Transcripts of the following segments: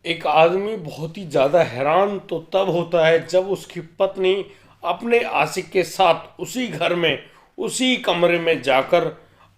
एक आदमी बहुत ही ज़्यादा हैरान तो तब होता है जब उसकी पत्नी अपने आशिक के साथ उसी घर में, उसी कमरे में जाकर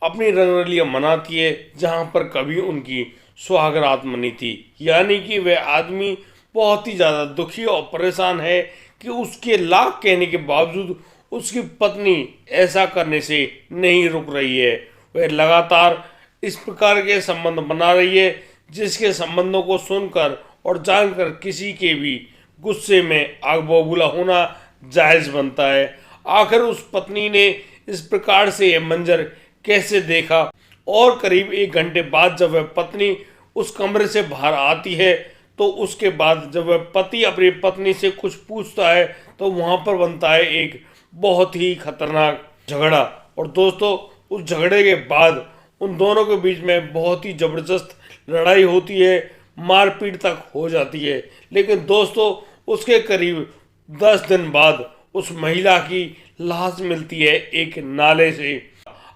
अपनी रंगरलियां मनाती है जहां पर कभी उनकी सुहागरात मनी थी। यानी कि वह आदमी बहुत ही ज़्यादा दुखी और परेशान है कि उसके लाख कहने के बावजूद उसकी पत्नी ऐसा करने से नहीं रुक रही है। वह लगातार इस प्रकार के संबंध बना रही है जिसके संबंधों को सुनकर और जानकर किसी के भी गुस्से में आग बबूला होना जायज बनता है। आखिर उस पत्नी ने इस प्रकार से यह मंजर कैसे देखा, और करीब 1 घंटे बाद जब वह पत्नी उस कमरे से बाहर आती है तो उसके बाद जब वह पति अपनी पत्नी से कुछ पूछता है तो वहां पर बनता है एक बहुत ही खतरनाक झगड़ा। और दोस्तों, उस झगड़े के बाद उन दोनों के बीच में बहुत ही जबरदस्त लड़ाई होती है, मारपीट तक हो जाती है। लेकिन दोस्तों, उसके करीब 10 दिन बाद उस महिला की लाश मिलती है एक नाले से।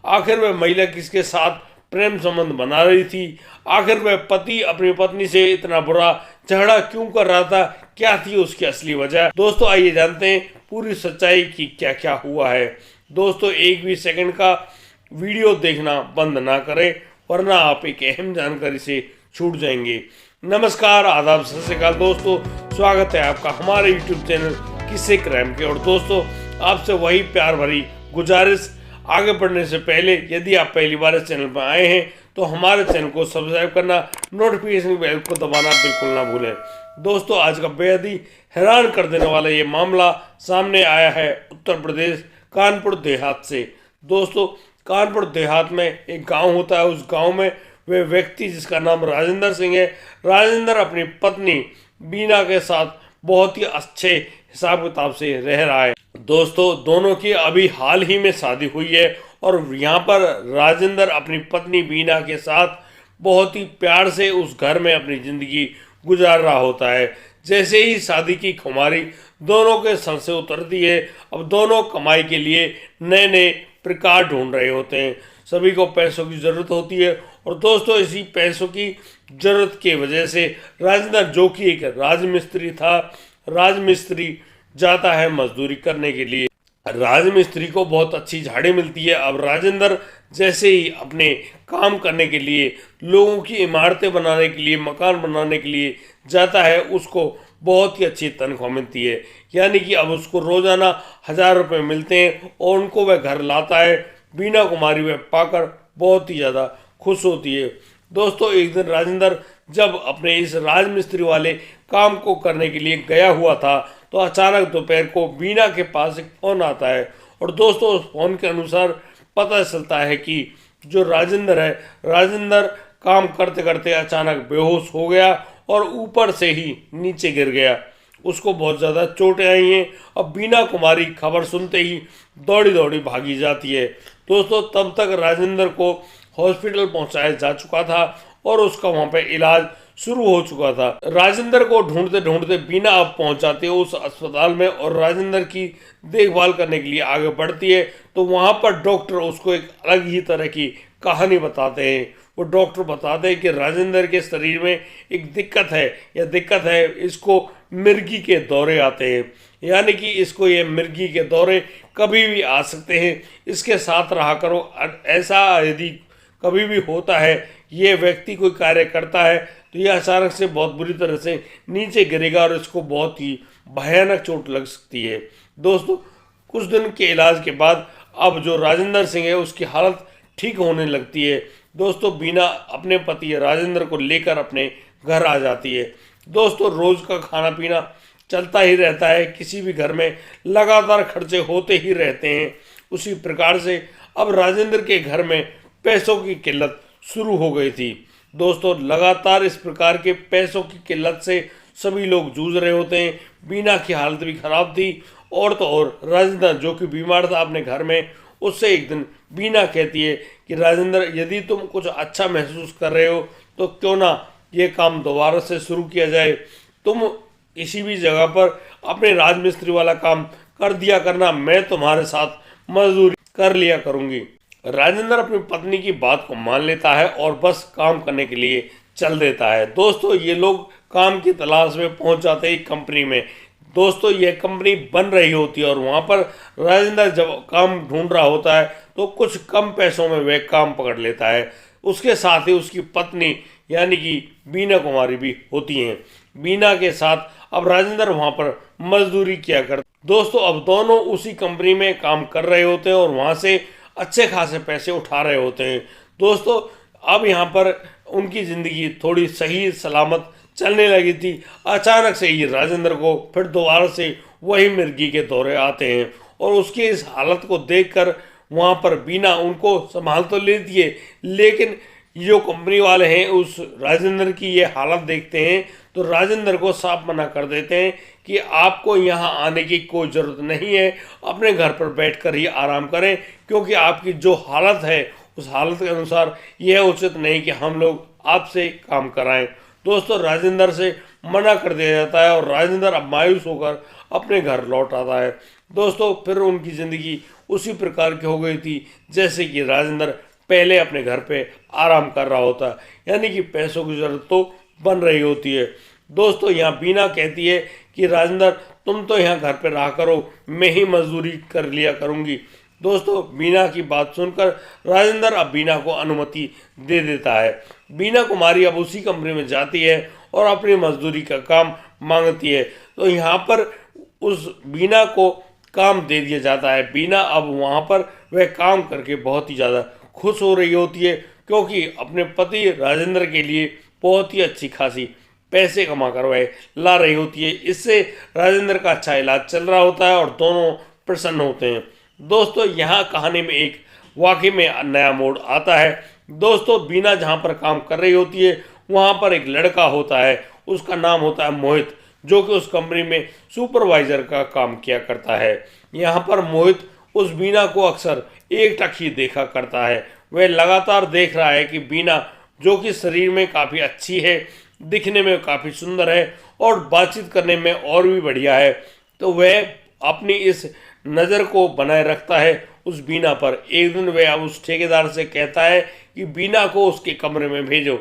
आखिर वह महिला किसके साथ प्रेम संबंध बना रही थी? आखिर वह पति अपनी पत्नी से इतना बुरा झगड़ा क्यों कर रहा था? क्या थी उसकी असली वजह? दोस्तों, आइए जानते हैं पूरी सच्चाई की क्या क्या हुआ है। दोस्तों, एक भी सेकंड का वीडियो देखना बंद ना करें, वरना आप एक अहम जानकारी से छूट जाएंगे। नमस्कार, आदाब, सत श्री अकाल दोस्तों, स्वागत है आपका हमारे यूट्यूब चैनल किस्से क्राइम के। और दोस्तों, आपसे वही प्यार भरी गुजारिश, आगे बढ़ने से पहले यदि आप पहली बार इस चैनल पर आए हैं तो हमारे चैनल को सब्सक्राइब करना, नोटिफिकेशन बेल को दबाना बिल्कुल ना भूलें। दोस्तों, आज का बेहद ही हैरान कर देने वाला ये मामला सामने आया है उत्तर प्रदेश कानपुर देहात से। दोस्तों, कानपुर देहात में एक गांव होता है। उस गांव में वह व्यक्ति जिसका नाम राजेंद्र सिंह है, राजेंद्र अपनी पत्नी बीना के साथ बहुत ही अच्छे हिसाब किताब से रह रहा है। दोस्तों, दोनों की अभी हाल ही में शादी हुई है और यहाँ पर राजेंद्र अपनी पत्नी बीना के साथ बहुत ही प्यार से उस घर में अपनी जिंदगी गुजार रहा होता है। जैसे ही शादी की खुमारी दोनों के सर से उतरती है, अब दोनों कमाई के लिए नए नए प्रकार ढूंढ रहे होते हैं। सभी को पैसों की ज़रूरत होती है और दोस्तों, इसी पैसों की ज़रूरत की वजह से राजेंद्र, जो कि एक राजमिस्त्री था, राजमिस्त्री जाता है मजदूरी करने के लिए। राजमिस्त्री को बहुत अच्छी झाड़ी मिलती है। अब राजेंद्र जैसे ही अपने काम करने के लिए, लोगों की इमारतें बनाने के लिए, मकान बनाने के लिए जाता है, उसको बहुत ही अच्छी तनख्वाह मिलती है। यानी कि अब उसको रोजाना 1000 रुपये मिलते हैं और उनको वह घर लाता है। बीना कुमारी वह पाकर बहुत ही ज़्यादा खुश होती है। दोस्तों, एक दिन राजेंद्र जब अपने इस राजमिस्त्री वाले काम को करने के लिए गया हुआ था तो अचानक दोपहर को बीना के पास एक फ़ोन आता है। और दोस्तों, उस फ़ोन के अनुसार पता चलता है कि जो राजेंद्र है, राजेंद्र काम करते करते अचानक बेहोश हो गया और ऊपर से ही नीचे गिर गया। उसको बहुत ज़्यादा चोटें आई हैं। अब बीना कुमारी खबर सुनते ही दौड़ी दौड़ी भागी जाती है। दोस्तों, तब तक राजेंद्र को हॉस्पिटल पहुंचाया जा चुका था और उसका वहां पे इलाज शुरू हो चुका था। राजेंद्र को ढूंढते ढूंढते बीना अब पहुंच जाती है उस अस्पताल में और राजेंद्र की देखभाल करने के लिए आगे बढ़ती है। तो वहां पर डॉक्टर उसको एक अलग ही तरह की कहानी बताते हैं। वो डॉक्टर बताते हैं कि राजेंद्र के शरीर में एक दिक्कत है, या दिक्कत है, इसको मिर्गी के दौरे आते हैं। यानी कि इसको ये मिर्गी के दौरे कभी भी आ सकते हैं, इसके साथ रहा करो। ऐसा यदि कभी भी होता है, ये व्यक्ति कोई कार्य करता है तो यह अचानक से बहुत बुरी तरह से नीचे गिरेगा और इसको बहुत ही भयानक चोट लग सकती है। दोस्तों, कुछ दिन के इलाज के बाद अब जो राजेंद्र सिंह है उसकी हालत ठीक होने लगती है। दोस्तों, बीना अपने पति राजेंद्र को लेकर अपने घर आ जाती है। दोस्तों, रोज का खाना पीना चलता ही रहता है, किसी भी घर में लगातार खर्चे होते ही रहते हैं। उसी प्रकार से अब राजेंद्र के घर में पैसों की किल्लत शुरू हो गई थी। दोस्तों, लगातार इस प्रकार के पैसों की किल्लत से सभी लोग जूझ रहे होते हैं। बीना की हालत भी खराब थी और तो और राजेंद्र, जो कि बीमार था अपने घर में, उससे एक दिन बीना कहती है कि राजेंद्र, यदि तुम कुछ अच्छा महसूस कर रहे हो तो क्यों ना ये काम दोबारा से शुरू किया जाए। तुम किसी भी जगह पर अपने राजमिस्त्री वाला काम कर दिया करना, मैं तुम्हारे साथ मजदूरी कर लिया करूंगी। राजेंद्र अपनी पत्नी की बात को मान लेता है और बस काम करने के लिए चल देता है। दोस्तों, ये लोग काम की तलाश में पहुंच जाते हैं कंपनी में। दोस्तों यह कंपनी बन रही होती है और वहाँ पर राजेंद्र जब काम ढूंढ रहा होता है तो कुछ कम पैसों में वह काम पकड़ लेता है। उसके साथ ही उसकी पत्नी यानी कि बीना कुमारी भी होती हैं। बीना के साथ अब राजेंद्र वहाँ पर मजदूरी किया करता। दोस्तों अब दोनों उसी कंपनी में काम कर रहे होते हैं और वहाँ से अच्छे खासे पैसे उठा रहे होते हैं। दोस्तों अब यहाँ पर उनकी ज़िंदगी थोड़ी सही सलामत चलने लगी थी। अचानक से ही राजेंद्र को फिर दोबारा से वही मिर्गी के दौरे आते हैं और उसकी इस हालत को देखकर वहाँ पर बीना उनको संभाल तो लेती है, लेकिन जो कंपनी वाले हैं उस राजेंद्र की ये हालत देखते हैं तो राजेंद्र को साफ मना कर देते हैं कि आपको यहाँ आने की कोई ज़रूरत नहीं है, अपने घर पर बैठकर ही आराम करें, क्योंकि आपकी जो हालत है उस हालत के अनुसार यह उचित नहीं कि हम लोग आपसे काम कराएं। दोस्तों राजेंद्र से मना कर दिया जाता है और राजेंद्र अब मायूस होकर अपने घर लौट आता है। दोस्तों फिर उनकी ज़िंदगी उसी प्रकार की हो गई थी जैसे कि राजेंद्र पहले अपने घर पे आराम कर रहा होता, यानी कि पैसों की ज़रूरत तो बन रही होती है। दोस्तों यहाँ बीना कहती है कि राजेंद्र तुम तो यहाँ घर पे रहा करो, मैं ही मजदूरी कर लिया करूँगी। दोस्तों बीना की बात सुनकर राजेंद्र अब बीना को अनुमति दे देता है। बीना कुमारी अब उसी कमरे में जाती है और अपनी मजदूरी का काम मांगती है तो यहाँ पर उस बीना को काम दे दिया जाता है। बीना अब वहाँ पर वह काम करके बहुत ही ज़्यादा खुश हो रही होती है, क्योंकि अपने पति राजेंद्र के लिए बहुत ही अच्छी खासी पैसे कमा कर वह ला रही होती है। इससे राजेंद्र का अच्छा इलाज चल रहा होता है और दोनों प्रसन्न होते हैं। दोस्तों यहाँ कहानी में एक वाकई में नया मोड़ आता है। दोस्तों बीना जहाँ पर काम कर रही होती है वहाँ पर एक लड़का होता है, उसका नाम होता है मोहित, जो कि उस कंपनी में सुपरवाइजर का काम किया करता है। यहाँ पर मोहित उस बीना को अक्सर एकटक ही देखा करता है। वह लगातार देख रहा है कि बीना जो कि शरीर में काफ़ी अच्छी है, दिखने में काफ़ी सुंदर है और बातचीत करने में और भी बढ़िया है, तो वह अपनी इस नज़र को बनाए रखता है उस बीना पर। एक दिन वह उस ठेकेदार से कहता है कि बीना को उसके कमरे में भेजो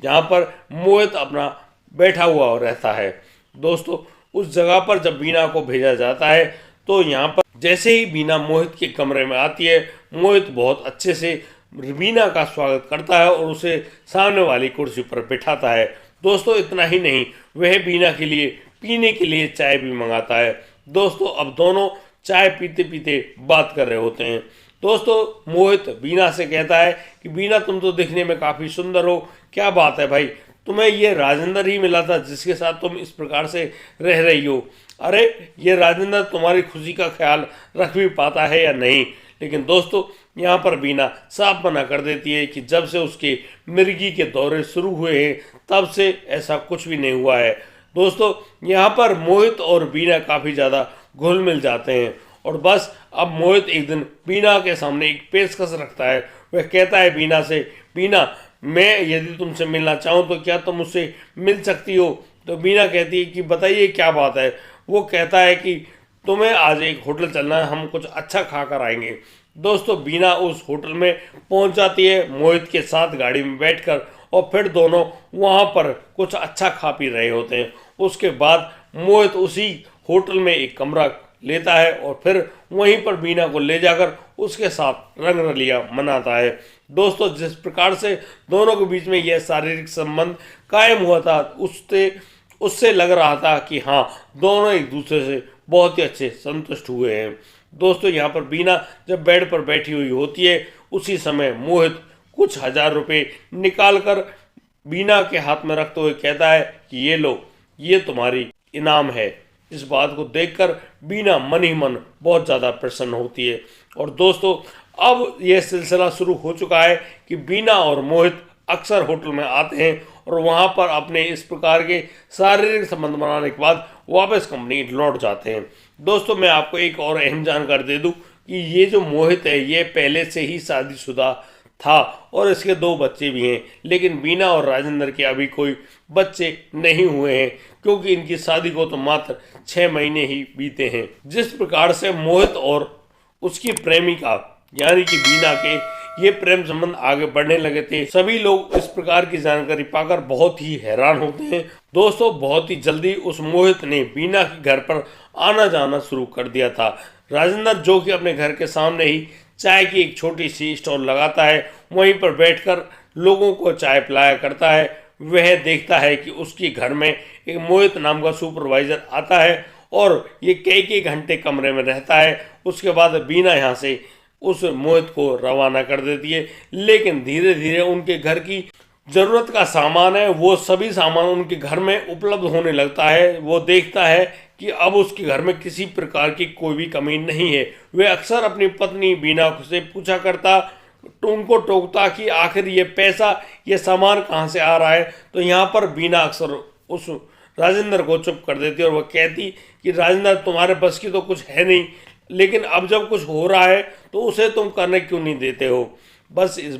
जहाँ पर मोहित अपना बैठा हुआ रहता है। दोस्तों उस जगह पर जब बीना को भेजा जाता है तो यहाँ पर जैसे ही बीना मोहित के कमरे में आती है, मोहित बहुत अच्छे से बीना का स्वागत करता है और उसे सामने वाली कुर्सी पर बिठाता है। दोस्तों इतना ही नहीं, वह बीना के लिए पीने के लिए चाय भी मंगाता है। दोस्तों अब दोनों चाय पीते पीते बात कर रहे होते हैं। दोस्तों मोहित बीना से कहता है कि बीना तुम तो दिखने में काफ़ी सुंदर हो, क्या बात है भाई, तुम्हें ये राजेंद्र ही मिला था जिसके साथ तुम इस प्रकार से रह रही हो। अरे ये राजेंद्र तुम्हारी खुशी का ख्याल रख भी पाता है या नहीं। लेकिन दोस्तों यहाँ पर बीना साफ मना कर देती है कि जब से उसके मिर्गी के दौरे शुरू हुए हैं तब से ऐसा कुछ भी नहीं हुआ है। दोस्तों यहाँ पर मोहित और बीना काफ़ी ज़्यादा घुल मिल जाते हैं और बस अब मोहित एक दिन बीना के सामने एक पेशकश रखता है। वह कहता है बीना से, बीना मैं यदि तुमसे मिलना चाहूँ तो क्या तुम मुझसे मिल सकती हो। तो बीना कहती है कि बताइए क्या बात है। वो कहता है कि तुम्हें आज एक होटल चलना है, हम कुछ अच्छा खा कर आएंगे। दोस्तों बीना उस होटल में पहुंच जाती है मोहित के साथ गाड़ी में बैठकर और फिर दोनों वहां पर कुछ अच्छा खा पी रहे होते हैं। उसके बाद मोहित उसी होटल में एक कमरा लेता है और फिर वहीं पर बीना को ले जाकर उसके साथ रंगरलिया मनाता है। दोस्तों जिस प्रकार से दोनों के बीच में यह शारीरिक संबंध कायम हुआ था उससे लग रहा था कि हाँ दोनों एक दूसरे से बहुत ही अच्छे संतुष्ट हुए हैं। दोस्तों यहाँ पर बीना जब बेड पर बैठी हुई होती है उसी समय मोहित कुछ हजार रुपए निकाल कर बीना के हाथ में रखते हुए कहता है कि ये लो, ये तुम्हारी इनाम है। इस बात को देखकर बीना मन ही मन बहुत ज़्यादा प्रसन्न होती है। और दोस्तों अब यह सिलसिला शुरू हो चुका है कि बीना और मोहित अक्सर होटल में आते हैं और वहाँ पर अपने इस प्रकार के शारीरिक संबंध बनाने के बाद वापस कंपनी लौट जाते हैं। दोस्तों मैं आपको एक और अहम जानकारी दे दूं कि ये जो मोहित है ये पहले से ही शादीशुदा था और इसके 2 बच्चे भी हैं, लेकिन बीना और राजेंद्र के अभी कोई बच्चे नहीं हुए हैं क्योंकि इनकी शादी को तो मात्र 6 महीने ही बीते हैं। जिस प्रकार से मोहित और उसकी प्रेमिका यानी कि बीना के ये प्रेम संबंध आगे बढ़ने लगे थे। सभी लोग इस प्रकार की जानकारी पाकर बहुत ही हैरान होते हैं। दोस्तों, बहुत ही जल्दी उस मोहित ने बीना के घर पर आना जाना शुरू कर दिया था। राजेंद्र, जो कि अपने घर के सामने ही चाय की एक छोटी सी स्टॉल लगाता है, वहीं पर बैठकर लोगों को चाय पिलाया करता है। वह देखता है कि उसके घर में एक मोहित नाम का सुपरवाइजर आता है और ये कई घंटे कमरे में रहता है। उसके बाद बीना यहाँ से उस मोहित को रवाना कर देती है, लेकिन धीरे धीरे उनके घर की जरूरत का सामान है वो सभी सामान उनके घर में उपलब्ध होने लगता है। वो देखता है कि अब उसके घर में किसी प्रकार की कोई भी कमी नहीं है। वह अक्सर अपनी पत्नी बीना से पूछा करता, तो उनको टोकता कि आखिर ये पैसा, ये सामान कहाँ से आ रहा है। तो यहाँ पर बीना अक्सर उस राजेंद्र को चुप कर देती और वह कहती कि राजेंद्र, तुम्हारे बस की तो कुछ है नहीं, लेकिन अब जब कुछ हो रहा है तो उसे तुम करने क्यों नहीं देते हो। बस इस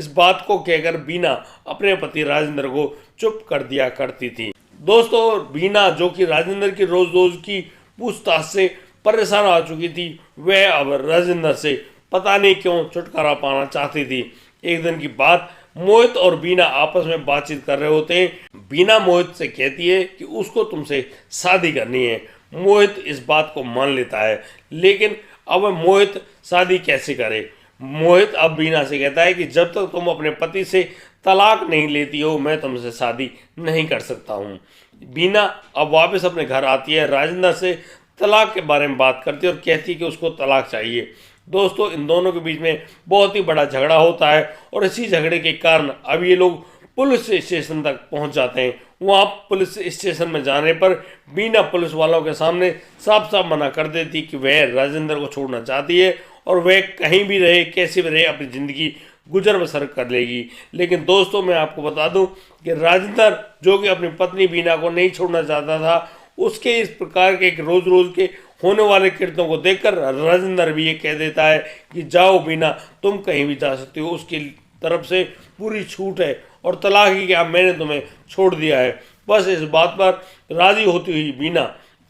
बात को कहकर बीना अपने पति राजेंद्र को चुप कर दिया करती थी। दोस्तों, बीना, जो कि राजेंद्र की रोज रोज की पूछताछ से परेशान आ चुकी थी, वह अब राजेंद्र से पता नहीं क्यों छुटकारा पाना चाहती थी। एक दिन की बात, मोहित और बीना आपस में बातचीत कर रहे होते हैं। बीना मोहित से कहती है कि उसको तुमसे शादी करनी है। मोहित इस बात को मान लेता है, लेकिन अब मोहित शादी कैसे करे। मोहित अब बीना से कहता है कि जब तक तुम अपने पति से तलाक नहीं लेती हो, मैं तुमसे शादी नहीं कर सकता हूँ। बीना अब वापस अपने घर आती है, राजेंद्र से तलाक के बारे में बात करती है और कहती है कि उसको तलाक चाहिए। दोस्तों, इन दोनों के बीच में बहुत ही बड़ा झगड़ा होता है और इसी झगड़े के कारण अब ये लोग पुलिस स्टेशन तक पहुंच जाते हैं। वहां पुलिस स्टेशन में जाने पर बीना पुलिस वालों के सामने साफ साफ मना कर देती कि वह राजेंद्र को छोड़ना चाहती है और वह कहीं भी रहे, कैसे भी रहे, अपनी ज़िंदगी गुजर बसर कर लेगी। लेकिन दोस्तों, मैं आपको बता दूं कि राजेंद्र, जो कि अपनी पत्नी बीना को नहीं छोड़ना चाहता था, उसके इस प्रकार के रोज रोज के होने वाले कृत्यों को देखकर राजेंद्र भी ये कह देता है कि जाओ बीना, तुम कहीं भी जा सकती हो, उसकी तरफ से पूरी छूट है और तलाक ही क्या, मैंने तुम्हें छोड़ दिया है। बस इस बात पर राजी होती हुई बीना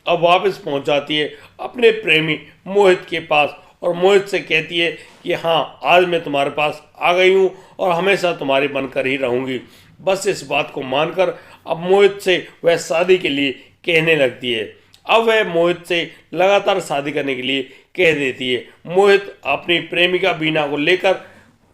अब वापस पहुंच जाती है अपने प्रेमी मोहित के पास और मोहित से कहती है कि हाँ, आज मैं तुम्हारे पास आ गई हूँ और हमेशा तुम्हारी बनकर ही रहूँगी। बस इस बात को मानकर अब मोहित से वह शादी के लिए कहने लगती है। अब वह मोहित से लगातार शादी करने के लिए कह देती है। मोहित अपनी प्रेमिका बीना को लेकर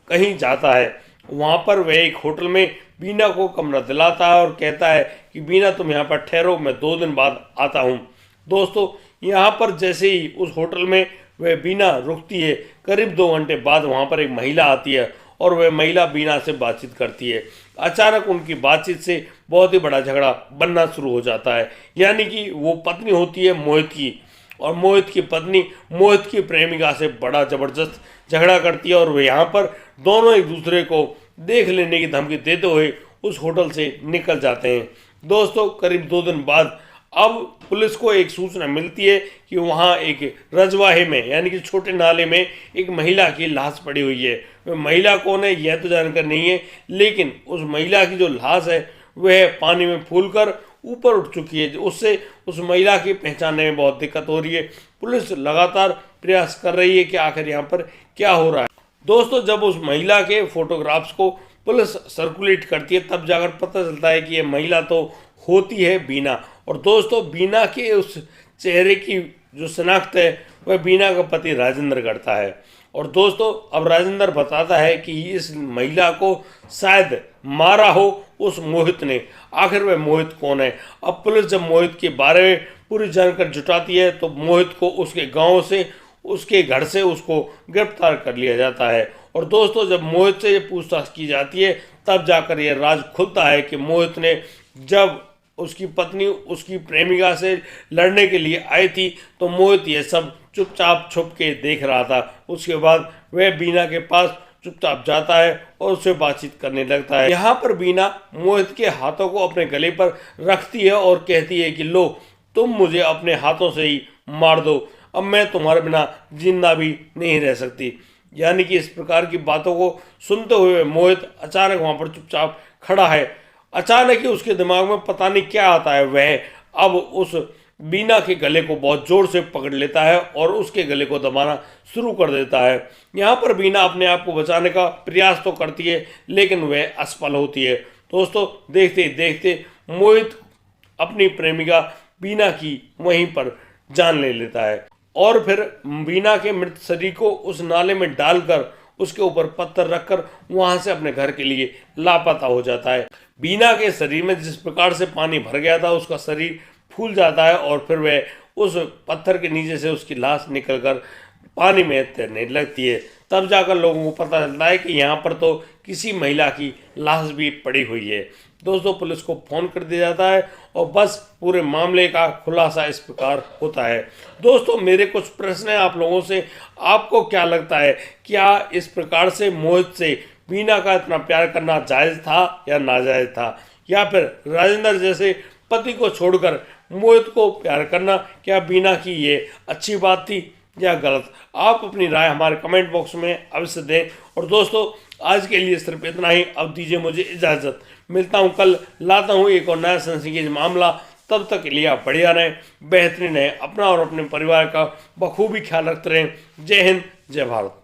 कहीं जाता है। वहाँ पर वह एक होटल में बीना को कमरा दिलाता है और कहता है कि बीना, तुम यहाँ पर ठहरो, मैं 2 दिन बाद आता हूँ। दोस्तों, यहाँ पर जैसे ही उस होटल में वह बीना रुकती है, करीब 2 घंटे बाद वहाँ पर एक महिला आती है और वह महिला बीना से बातचीत करती है। अचानक उनकी बातचीत से बहुत ही बड़ा झगड़ा बनना शुरू हो जाता है। यानी कि वो पत्नी होती है मोहित की और मोहित की पत्नी मोहित की प्रेमिका से बड़ा ज़बरदस्त झगड़ा करती है और वे यहाँ पर दोनों एक दूसरे को देख लेने की धमकी देते हुए उस होटल से निकल जाते हैं। दोस्तों, करीब 2 दिन बाद अब पुलिस को एक सूचना मिलती है कि वहाँ एक रजवाहे में, यानी कि छोटे नाले में, एक महिला की लाश पड़ी हुई है। वह महिला कौन है यह तो जानकर नहीं है, लेकिन उस महिला की जो लाश है वह पानी में फूलकर ऊपर उठ चुकी है। उससे उस महिला की पहचानने में बहुत दिक्कत हो रही है। पुलिस लगातार प्रयास कर रही है कि आखिर यहाँ पर क्या हो रहा है। दोस्तों, जब उस महिला के फोटोग्राफ्स को पुलिस सर्कुलेट करती है, तब जाकर पता चलता है कि यह महिला तो होती है बीना। और दोस्तों, बीना के उस चेहरे की जो शनाख्त है वह बीना का पति राजेंद्र करता है। और दोस्तों, अब राजेंद्र बताता है कि इस महिला को शायद मारा हो उस मोहित ने। आखिर वह मोहित कौन है। अब पुलिस जब मोहित के बारे में पूरी जानकारी जुटाती है तो मोहित को उसके गांव से, उसके घर से उसको गिरफ्तार कर लिया जाता है। और दोस्तों, जब मोहित से ये पूछताछ की जाती है तब जाकर यह राज खुलता है कि मोहित ने जब उसकी पत्नी उसकी प्रेमिका से लड़ने के लिए आई थी तो मोहित ये सब चुपचाप छुप के देख रहा था। उसके बाद वह बीना के पास चुपचाप जाता है और उससे बातचीत करने लगता है। यहाँ पर बीना मोहित के हाथों को अपने गले पर रखती है और कहती है कि लो, तुम मुझे अपने हाथों से ही मार दो, अब मैं तुम्हारे बिना जिंदा भी नहीं रह सकती। यानी कि इस प्रकार की बातों को सुनते हुए मोहित अचानक वहाँ पर चुपचाप खड़ा है। अचानक ही उसके दिमाग में पता नहीं क्या आता है। वह अब उस बीना के गले को बहुत जोर से पकड़ लेता है और उसके गले को दबाना शुरू कर देता है। यहाँ पर बीना अपने आप को बचाने का प्रयास तो करती है, लेकिन वह असफल होती है। दोस्तों, देखते देखते मोहित अपनी प्रेमिका बीना की वहीं पर जान ले लेता है और फिर बीना के मृत शरीर को उस नाले में डालकर उसके ऊपर पत्थर रखकर वहां से अपने घर के लिए लापता हो जाता है। बीना के शरीर में जिस प्रकार से पानी भर गया था, उसका शरीर फूल जाता है और फिर वह उस पत्थर के नीचे से उसकी लाश निकलकर पानी में तैरने लगती है। तब जाकर लोगों को पता चलता है कि यहाँ पर तो किसी महिला की लाश भी पड़ी हुई है। दोस्तों, पुलिस को फोन कर दिया जाता है और बस पूरे मामले का खुलासा इस प्रकार होता है। दोस्तों, मेरे कुछ प्रश्न हैं आप लोगों से। आपको क्या लगता है, क्या इस प्रकार से मोहित से बीना का इतना प्यार करना जायज़ था या नाजायज़ था, या फिर राजेंद्र जैसे पति को छोड़कर मोहित को प्यार करना क्या बीना की ये अच्छी बात थी या गलत? आप अपनी राय हमारे कमेंट बॉक्स में अवश्य दें। और दोस्तों, आज के लिए सिर्फ इतना ही। अब दीजिए मुझे इजाज़त। मिलता हूँ कल, लाता हूँ एक और नया सनसनीखेज मामला। तब तक के लिए आप बढ़िया रहें, बेहतरीन रहें, अपना और अपने परिवार का बखूबी ख्याल रखते रहें। जय हिंद, जय भारत।